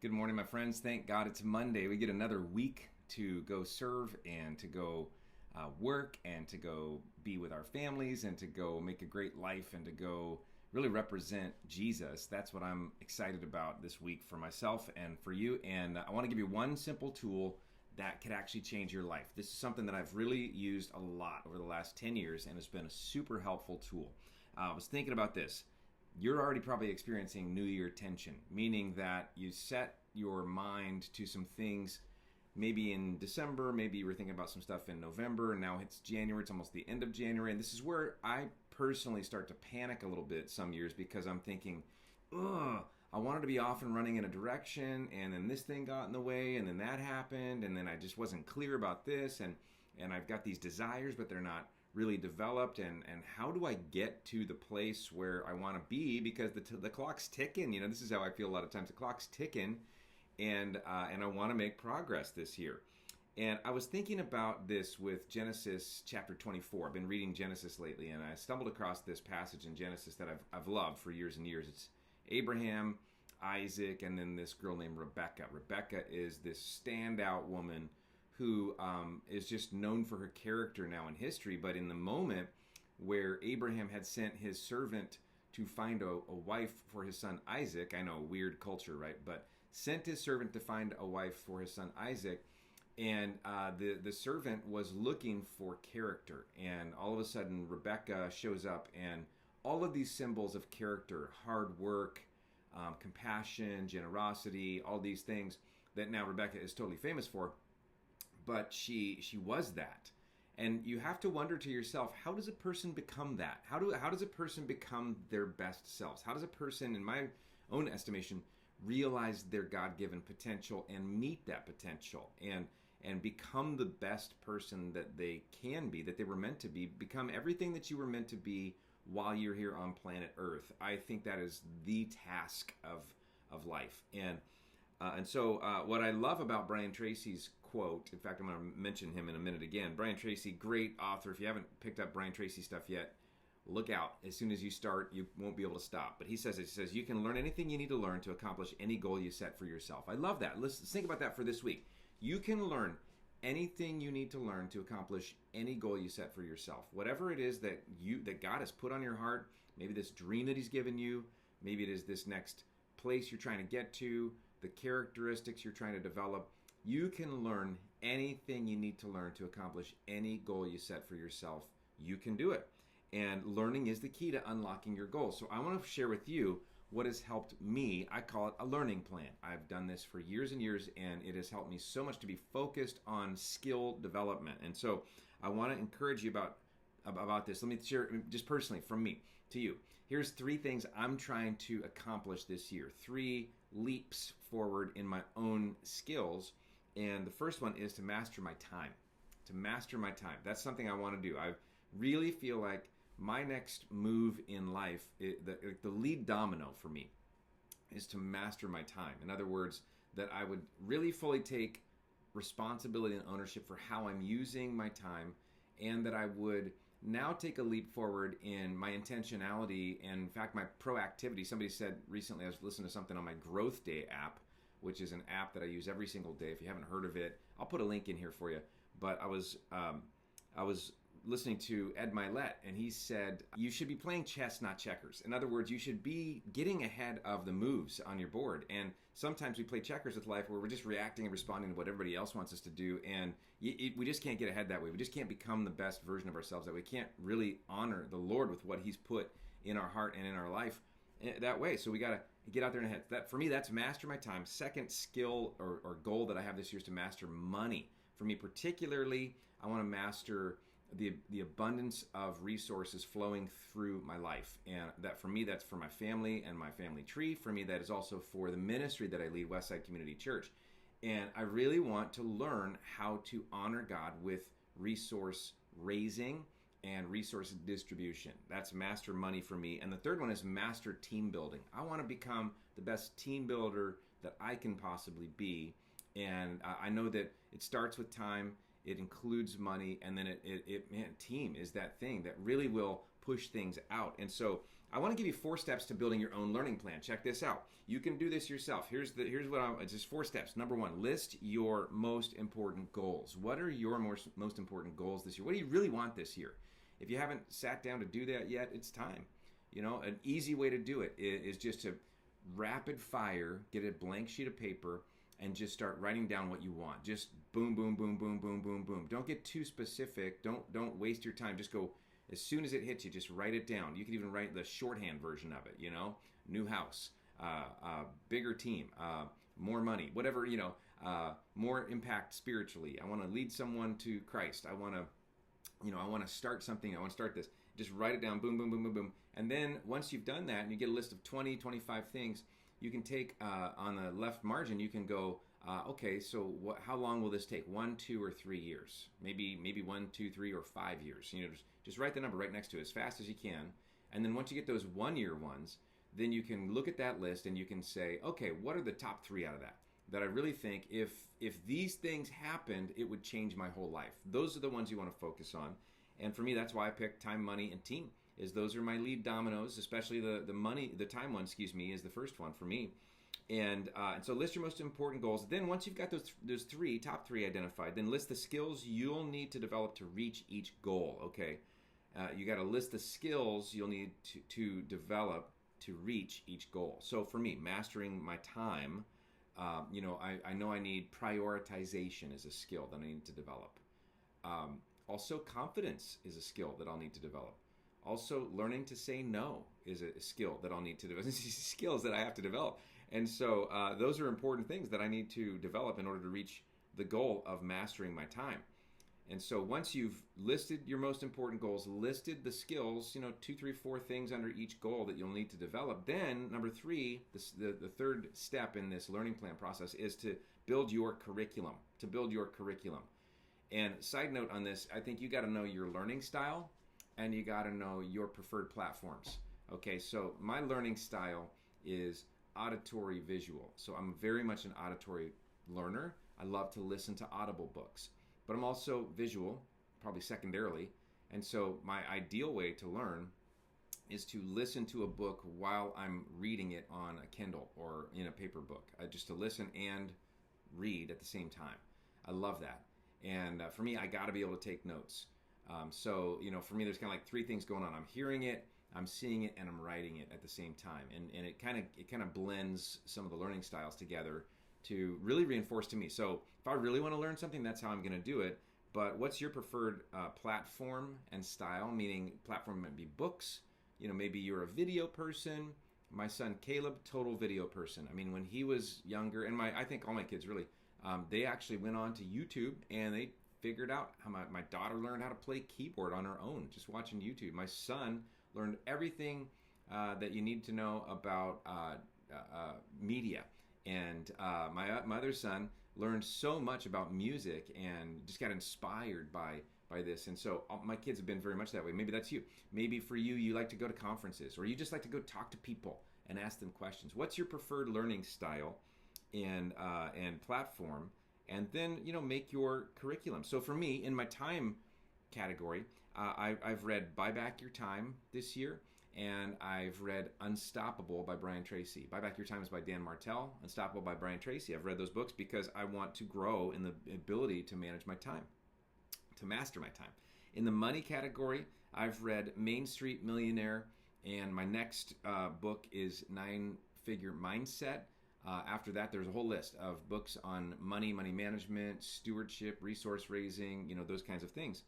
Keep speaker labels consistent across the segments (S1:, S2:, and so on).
S1: Good morning, my friends. Thank God it's Monday. We get another week to go serve and to go work and to go be with our families and to go make a great life and to go really represent Jesus. That's what I'm excited about this week for myself and for you. And I want to give you one simple tool that could actually change your life. This is something that I've really used a lot over the last 10 years, and it's been a super helpful tool. I was thinking about this. You're already probably experiencing New Year tension, meaning that you set your mind to some things maybe in December, maybe you were thinking about some stuff in November, and now it's January, it's almost the end of January, and this is where I personally start to panic a little bit some years because I'm thinking, ugh, I wanted to be off and running in a direction, and then this thing got in the way, and then that happened, and then I just wasn't clear about this, and I've got these desires, but they're not really developed, and how do I get to the place where I want to be, because the clock's ticking. This is how I feel a lot of times. The clock's ticking, and I want to make progress this year. And I was thinking about this with Genesis chapter 24. I've been reading Genesis lately, and I stumbled across this passage in Genesis that I've loved for years and years. It's Abraham, Isaac, and then this girl named Rebecca. Rebecca is this standout woman who is just known for her character now in history, but in the moment where Abraham had sent his servant to find a wife for his son Isaac, I know, weird culture, right? But sent his servant to find a wife for his son Isaac, and the servant was looking for character, and all of a sudden Rebecca shows up, and all of these symbols of character, hard work, compassion, generosity, all these things that now Rebecca is totally famous for, but she was that. And you have to wonder to yourself, how does a person become that? How does a person become their best selves? How does a person, in my own estimation, realize their God-given potential and meet that potential and become the best person that they can be, that they were meant to be, become everything that you were meant to be while you're here on planet Earth? I think that is the task of life. And so what I love about Brian Tracy's quote, in fact, I'm going to mention him in a minute again. Brian Tracy, great author. If you haven't picked up Brian Tracy stuff yet, look out. As soon as you start, you won't be able to stop. But he says, you can learn anything you need to learn to accomplish any goal you set for yourself. I love that. Let's think about that for this week. You can learn anything you need to learn to accomplish any goal you set for yourself. Whatever it is that God has put on your heart, maybe this dream that he's given you, maybe it is this next place you're trying to get to, the characteristics you're trying to develop. You can learn anything you need to learn to accomplish any goal you set for yourself. You can do it. And learning is the key to unlocking your goals. So I want to share with you what has helped me. I call it a learning plan. I've done this for years and years, and it has helped me so much to be focused on skill development. And so I want to encourage you about this. Let me share just personally from me to you. Here's 3 things I'm trying to accomplish this year. 3 leaps forward in my own skills. And the first one is to master my time. To master my time. That's something I want to do. I really feel like my next move in life, the lead domino for me, is to master my time. In other words, that I would really fully take responsibility and ownership for how I'm using my time, and that I would now take a leap forward in my intentionality and, in fact, my proactivity. Somebody said recently, I was listening to something on my Growth Day app, which is an app that I use every single day. If you haven't heard of it, I'll put a link in here for you. But I was listening to Ed Milet, and he said, you should be playing chess, not checkers. In other words, you should be getting ahead of the moves on your board. And sometimes we play checkers with life where we're just reacting and responding to what everybody else wants us to do. And we just can't get ahead that way. We just can't become the best version of ourselves that way. We can't really honor the Lord with what he's put in our heart and in our life that way. So we got to get out there and ahead. That, for me, that's master my time. Second skill or goal that I have this year is to master money. For me particularly, I want to master the abundance of resources flowing through my life. And that, for me, that's for my family and my family tree. For me, that is also for the ministry that I lead, Westside Community Church. And I really want to learn how to honor God with resource raising and resource distribution. That's master money for me. And the third one is master team building. I want to become the best team builder that I can possibly be. And I know that it starts with time, it includes money, and then team is that thing that really will push things out. And so I want to give you 4 steps to building your own learning plan. Check this out. You can do this yourself. Here's what it's just 4 steps. Number 1, list your most important goals. What are your most important goals this year? What do you really want this year? If you haven't sat down to do that yet, it's time. An easy way to do it is just to rapid fire, get a blank sheet of paper, and just start writing down what you want. Just boom, boom, boom, boom, boom, boom, boom. Don't get too specific. Don't waste your time. Just go as soon as it hits you. Just write it down. You can even write the shorthand version of it. New house, bigger team, more money, whatever. More impact spiritually. I want to lead someone to Christ. I want to start something. I want to start this. Just write it down. Boom, boom, boom, boom, boom. And then once you've done that and you get a list of 20, 25 things, you can take on the left margin, you can go, okay, so how long will this take? 1, 2, or 3 years? Maybe 1, 2, 3, or 5 years. Just write the number right next to it as fast as you can. And then once you get those 1-year ones, then you can look at that list and you can say, okay, what are the top 3 out of that I really think if these things happened, it would change my whole life. Those are the ones you want to focus on. And for me, that's why I picked time, money, and team. Those are my lead dominoes, especially the time one, is the first one for me. And so list your most important goals. Then once you've got those top three identified, then list the skills you'll need to develop to reach each goal. Okay, you got to list the skills you'll need to develop to reach each goal. So for me, mastering my time, I know I need prioritization is a skill that I need to develop. Also, confidence is a skill that I'll need to develop. Also, learning to say no is a skill that I'll need to develop. These skills that I have to develop. And so those are important things that I need to develop in order to reach the goal of mastering my time. And so once you've listed your most important goals, listed the skills, 2, 3, 4 things under each goal that you'll need to develop, then number 3, the third step in this learning plan process is to build your curriculum, And side note on this, I think you got to know your learning style and you got to know your preferred platforms. Okay, so my learning style is auditory visual. So I'm very much an auditory learner. I love to listen to Audible books, but I'm also visual, probably secondarily. And so my ideal way to learn is to listen to a book while I'm reading it on a Kindle or in a paper book, just to listen and read at the same time. I love that. And for me, I got to be able to take notes. So for me, there's kind of like 3 things going on. I'm hearing it, I'm seeing it, and I'm writing it at the same time. And it kind of blends some of the learning styles together to really reinforce to me. So if I really want to learn something, that's how I'm going to do it. But what's your preferred platform and style? Meaning platform might be books. Maybe you're a video person. My son Caleb, total video person. I mean, when he was younger, and I think all my kids really, they actually went on to YouTube and they figured out how my daughter learned how to play keyboard on her own, just watching YouTube. My son learned everything that you need to know about media. And my other son learned so much about music and just got inspired by this. And so my kids have been very much that way. Maybe that's you. Maybe for you, you like to go to conferences, or you just like to go talk to people and ask them questions. What's your preferred learning style and platform? And then, make your curriculum. So for me, in my time category, I've read Buy Back Your Time this year, and I've read Unstoppable by Brian Tracy. Buy Back Your Time is by Dan Martell. Unstoppable by Brian Tracy. I've read those books because I want to grow in the ability to manage my time, to master my time. In the money category, I've read Main Street Millionaire, and my next book is 9-Figure Mindset. After that, there's a whole list of books on money management, stewardship, resource raising, those kinds of things.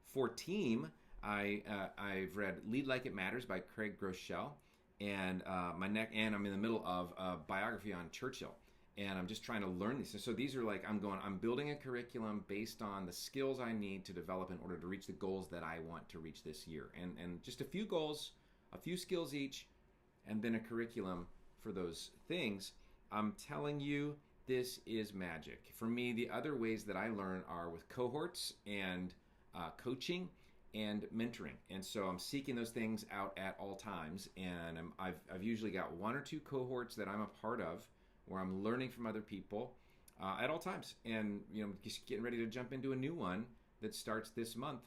S1: For team, I've read Lead Like It Matters by Craig Groeschel, and I'm in the middle of a biography on Churchill, and I'm just trying to learn these. So these are like I'm building a curriculum based on the skills I need to develop in order to reach the goals that I want to reach this year, and just a few goals, a few skills each, and then a curriculum for those things. I'm telling you, this is magic. For me, the other ways that I learn are with cohorts and coaching and mentoring. And so I'm seeking those things out at all times. And I've usually got 1 or 2 cohorts that I'm a part of where I'm learning from other people at all times. And, just getting ready to jump into a new one that starts this month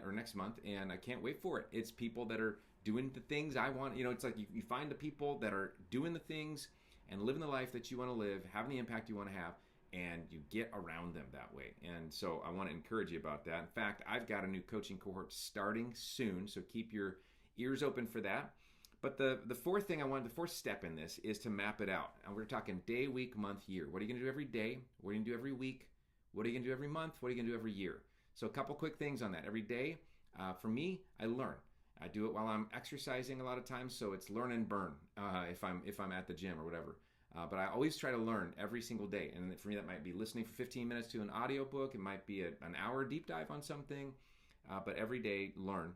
S1: or next month. And I can't wait for it. It's people that are doing the things I want. It's like you find the people that are doing the things and living the life that you want to live, having the impact you want to have, and you get around them that way. And so I want to encourage you about that. In fact, I've got a new coaching cohort starting soon, so keep your ears open for that. But the fourth step in this is to map it out. And we're talking day, week, month, year. What are you going to do every day? What are you going to do every week? What are you going to do every month? What are you going to do every year? So a couple quick things on that. Every day, for me, I learn. I do it while I'm exercising a lot of times, so it's learn and burn if I'm at the gym or whatever. But I always try to learn every single day. And for me, that might be listening for 15 minutes to an audiobook. It might be an hour deep dive on something. But every day, learn.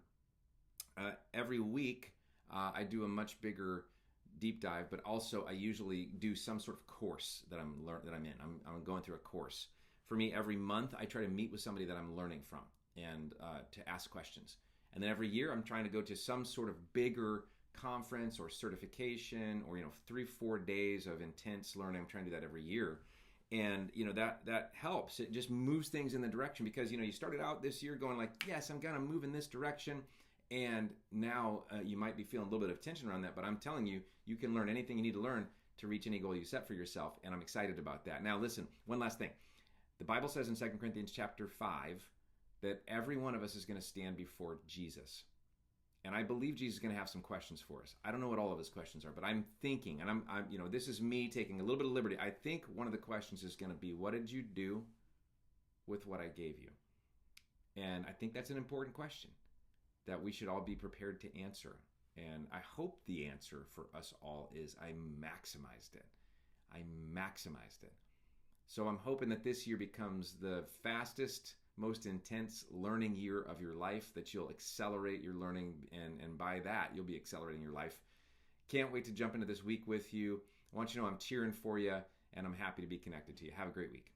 S1: Every week, I do a much bigger deep dive, but also I usually do some sort of course that I'm in. I'm going through a course. For me, every month, I try to meet with somebody that I'm learning from and to ask questions. And then every year, I'm trying to go to some sort of bigger conference or certification or 3-4 days of intense learning. I'm trying to do that every year, and that helps. It just moves things in the direction, because you started out this year going like, yes, I'm gonna move in this direction, and now you might be feeling a little bit of tension around that, but I'm telling you, you can learn anything you need to learn to reach any goal you set for yourself, and I'm excited about that. Now listen, one last thing. The Bible says in 2 Corinthians chapter 5 that every one of us is going to stand before Jesus. And I believe Jesus is going to have some questions for us. I don't know what all of his questions are, but I'm thinking, and I'm this is me taking a little bit of liberty. I think one of the questions is going to be, what did you do with what I gave you? And I think that's an important question that we should all be prepared to answer. And I hope the answer for us all is I maximized it. I maximized it. So I'm hoping that this year becomes the fastest, most intense learning year of your life, that you'll accelerate your learning, and by that, you'll be accelerating your life. Can't wait to jump into this week with you. I want you to know I'm cheering for you, and I'm happy to be connected to you. Have a great week.